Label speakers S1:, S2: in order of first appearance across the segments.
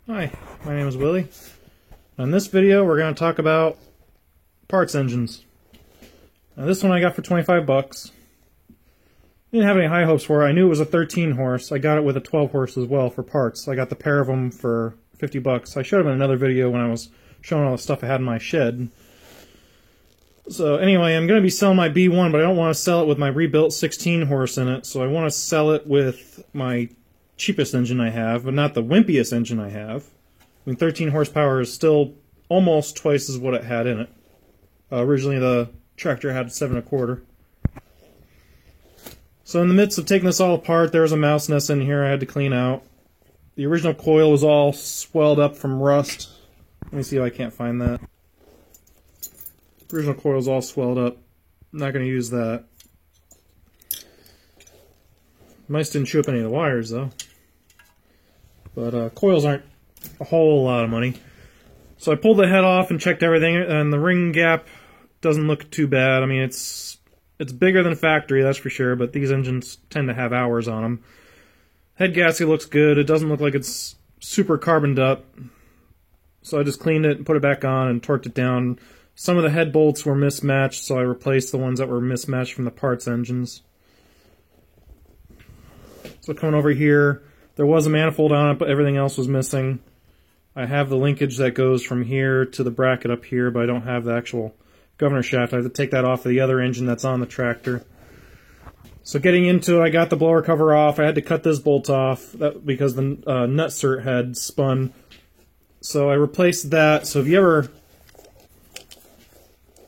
S1: Hi, my name is Willie. In this video we're going to talk about parts engines. Now this one I got for 25 bucks. Didn't have any high hopes for it. I knew it was a 13 horse. I got it with a 12 horse as well for parts. I got the pair of them for 50 bucks. I showed them in another video when I was showing all the stuff I had in my shed. So anyway, I'm going to be selling my B1, but I don't want to sell it with my rebuilt 16 horse in it. So I want to sell it with my cheapest engine I have, but not the wimpiest engine I have. I mean, 13 horsepower is still almost twice as what it had in it. Originally the tractor had 7 1/4. So in the midst of taking this all apart, there was a mouse nest in here I had to clean out. The original coil was all swelled up from rust. Let me see if I can't find that. The original coil is all swelled up. I'm not going to use that. Mice didn't chew up any of the wires though. But coils aren't a whole lot of money. So I pulled the head off and checked everything, and the ring gap doesn't look too bad. I mean, it's bigger than factory, that's for sure, but these engines tend to have hours on them. Head gasket looks good. It doesn't look like it's super carboned up. So I just cleaned it and put it back on and torqued it down. Some of the head bolts were mismatched, so I replaced the ones that were mismatched from the parts engines. So coming over here, there was a manifold on it, but everything else was missing. I have the linkage that goes from here to the bracket up here, but I don't have the actual governor shaft. I have to take that off of the other engine that's on the tractor. So getting into it, I got the blower cover off. I had to cut this bolt off because the nutsert had spun. So I replaced that. So if you ever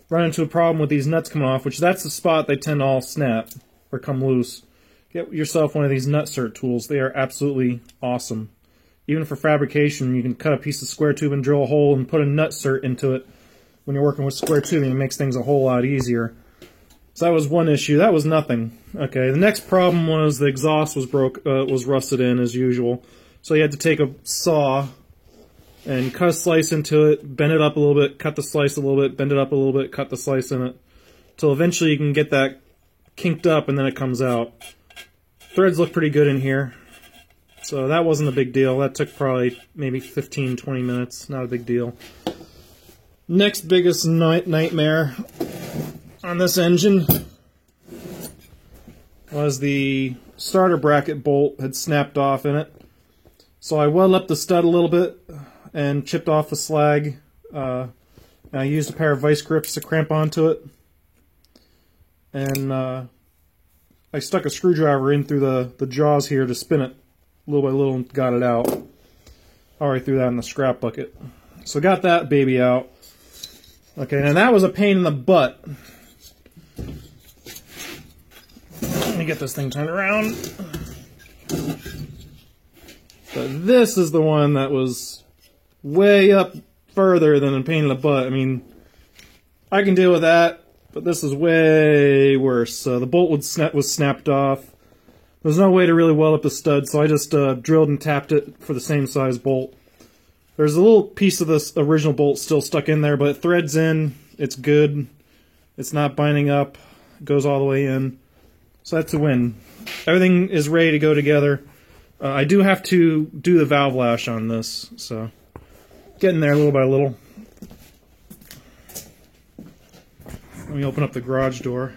S1: run into a problem with these nuts coming off, which that's the spot they tend to all snap or come loose, get yourself one of these nutsert tools. They are absolutely awesome. Even for fabrication, you can cut a piece of square tube and drill a hole and put a nutsert into it when you're working with square tubing. It makes things a whole lot easier. So that was one issue. That was nothing. Okay, the next problem was the exhaust was rusted in as usual. So you had to take a saw and cut a slice into it, bend it up a little bit, cut the slice a little bit, bend it up a little bit, cut the slice in it, till eventually you can get that kinked up and then it comes out. Threads look pretty good in here, so that wasn't a big deal. That took probably maybe 15-20 minutes, not a big deal. Next biggest nightmare on this engine was the starter bracket bolt had snapped off in it. So I welded up the stud a little bit and chipped off the slag. And I used a pair of vice grips to cramp onto it. And I stuck a screwdriver in through the jaws here to spin it little by little and got it out. I already threw that in the scrap bucket. So got that baby out. Okay, now that was a pain in the butt. Let me get this thing turned around. But this is the one that was way up further than a pain in the butt. I mean, I can deal with that, but this is way worse. The bolt was snapped off. There's no way to really weld up the stud, so I just drilled and tapped it for the same size bolt. There's a little piece of this original bolt still stuck in there, but it threads in. It's good. It's not binding up. It goes all the way in. So that's a win. Everything is ready to go together. I do have to do the valve lash on this, so getting there little by little. Let me open up the garage door.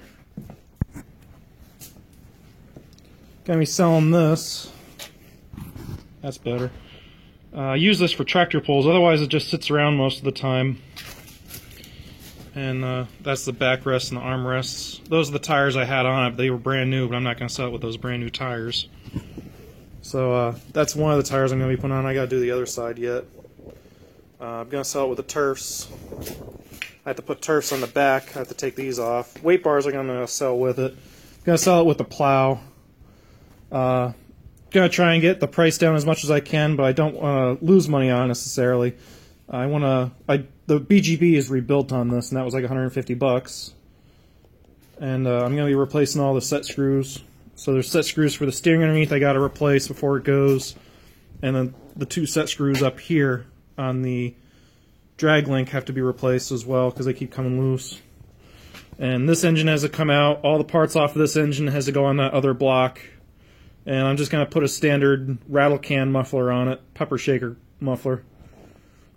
S1: Gonna be selling this. That's better. I use this for tractor pulls, otherwise it just sits around most of the time. And that's the backrest and the armrests. Those are the tires I had on it. They were brand new, but I'm not going to sell it with those brand new tires. So that's one of the tires I'm going to be putting on. I got to do the other side yet. I'm going to sell it with the turfs. I have to put turfs on the back. I have to take these off. Weight bars I'm going to sell with it. I'm going to sell it with the plow. Gonna try and get the price down as much as I can, but I don't want to lose money on it necessarily. The BGB is rebuilt on this, and that was like 150 bucks. And I'm gonna be replacing all the set screws. So there's set screws for the steering underneath I gotta replace before it goes, and then the 2 set screws up here on the drag link have to be replaced as well because they keep coming loose. And this engine has to come out. All the parts off of this engine has to go on that other block. And I'm just going to put a standard rattle can muffler on it, pepper shaker muffler.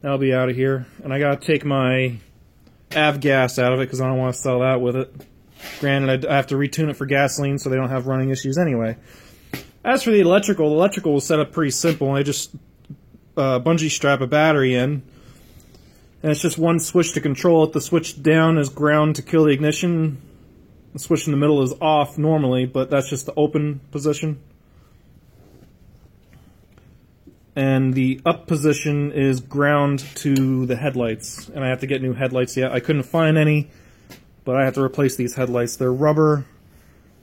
S1: That'll be out of here. And I gotta take my avgas out of it because I don't want to sell that with it. Granted, I have to retune it for gasoline so they don't have running issues anyway. As for the electrical was set up pretty simple. I just bungee strap a battery in. And it's just one switch to control it. The switch down is ground to kill the ignition. The switch in the middle is off normally, but that's just the open position. And the up position is ground to the headlights. And I have to get new headlights yet. I couldn't find any, but I have to replace these headlights. They're rubber,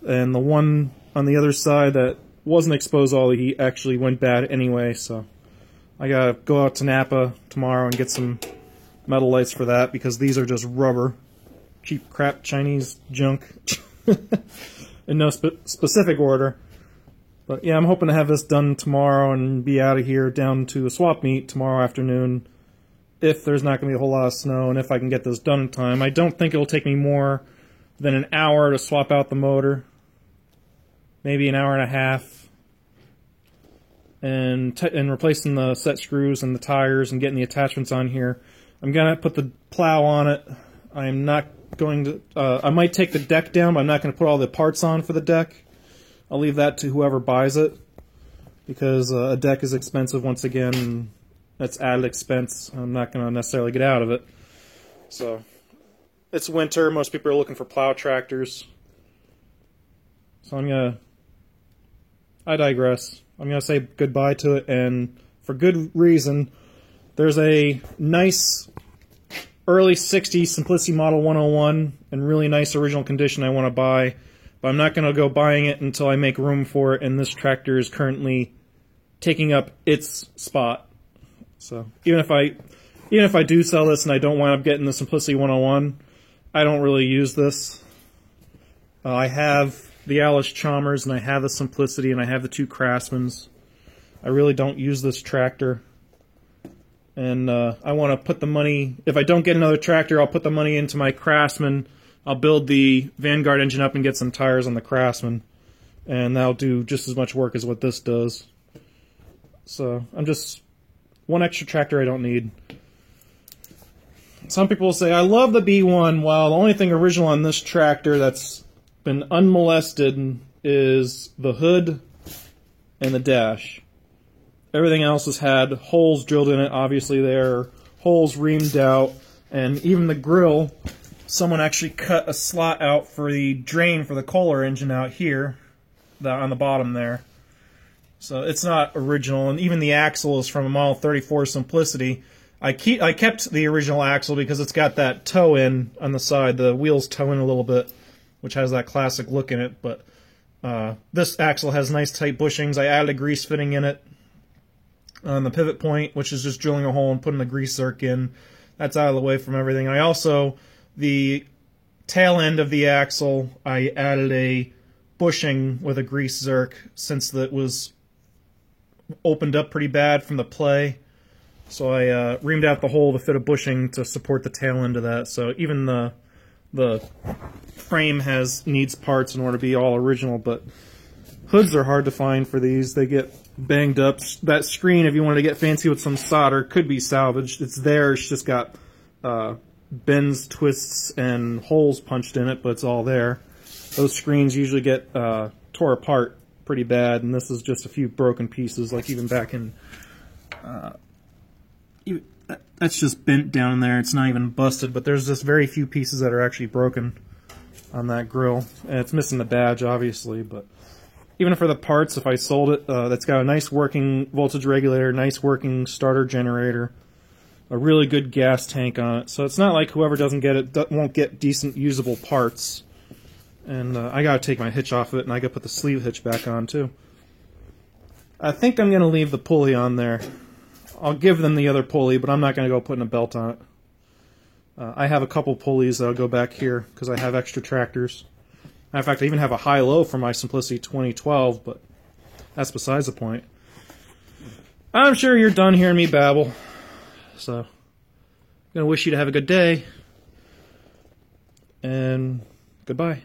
S1: and the one on the other side that wasn't exposed to all the heat actually went bad anyway, so I gotta go out to Napa tomorrow and get some metal lights for that, because these are just rubber. Cheap crap Chinese junk. In no specific order. But yeah, I'm hoping to have this done tomorrow and be out of here down to a swap meet tomorrow afternoon, if there's not going to be a whole lot of snow, and if I can get this done in time. I don't think it'll take me more than an hour to swap out the motor. Maybe an hour and a half. And replacing the set screws and the tires and getting the attachments on here. I'm going to put the plow on it. I am not going to... I might take the deck down, but I'm not going to put all the parts on for the deck. I'll leave that to whoever buys it, because a deck is expensive once again, and that's added expense. I'm not going to necessarily get out of it. So, it's winter. Most people are looking for plow tractors. So I digress. I'm going to say goodbye to it, and for good reason. There's a nice early 60s Simplicity Model 101 in really nice original condition I want to buy. But I'm not going to go buying it until I make room for it, and this tractor is currently taking up its spot. So even if I do sell this and I don't wind up getting the Simplicity 101, I don't really use this. I have the Alice Chalmers, and I have the Simplicity, and I have the two Craftsmans. I really don't use this tractor. And I want to put the money... If I don't get another tractor, I'll put the money into my Craftsman. I'll build the Vanguard engine up and get some tires on the Craftsman, and that'll do just as much work as what this does. So, I'm just... one extra tractor I don't need. Some people will say, I love the B1. Well, the only thing original on this tractor that's been unmolested is the hood and the dash. Everything else has had holes drilled in it. Obviously, there are holes reamed out, and even the grill... Someone actually cut a slot out for the drain for the Kohler engine out here, on the bottom there. So it's not original, and even the axle is from a Model 34 Simplicity. I kept the original axle because it's got that toe in on the side. The wheels toe in a little bit, which has that classic look in it. But this axle has nice tight bushings. I added a grease fitting in it on the pivot point, which is just drilling a hole and putting the grease zerk in. That's out of the way from everything. I also... The tail end of the axle, I added a bushing with a grease zerk, since it was opened up pretty bad from the play. So I reamed out the hole to fit a bushing to support the tail end of that. So even the frame needs parts in order to be all original, but hoods are hard to find for these. They get banged up. That screen, if you wanted to get fancy with some solder, could be salvaged. It's there. It's just got... bends, twists, and holes punched in it, but it's all there. Those screens usually get tore apart pretty bad, and this is just a few broken pieces, like even back in... that's just bent down there. It's not even busted, but there's just very few pieces that are actually broken on that grill. And it's missing the badge, obviously, but even for the parts, if I sold it, that's got a nice working voltage regulator, nice working starter generator, a really good gas tank on it. So it's not like whoever doesn't get it won't get decent usable parts. And I gotta take my hitch off of it, and I gotta put the sleeve hitch back on too. I think I'm gonna leave the pulley on there. I'll give them the other pulley, but I'm not gonna go putting a belt on it. I have a couple pulleys that'll go back here because I have extra tractors. In fact, I even have a high-low for my Simplicity 2012, but that's besides the point. I'm sure you're done hearing me babble. So, I'm going to wish you to have a good day, and goodbye.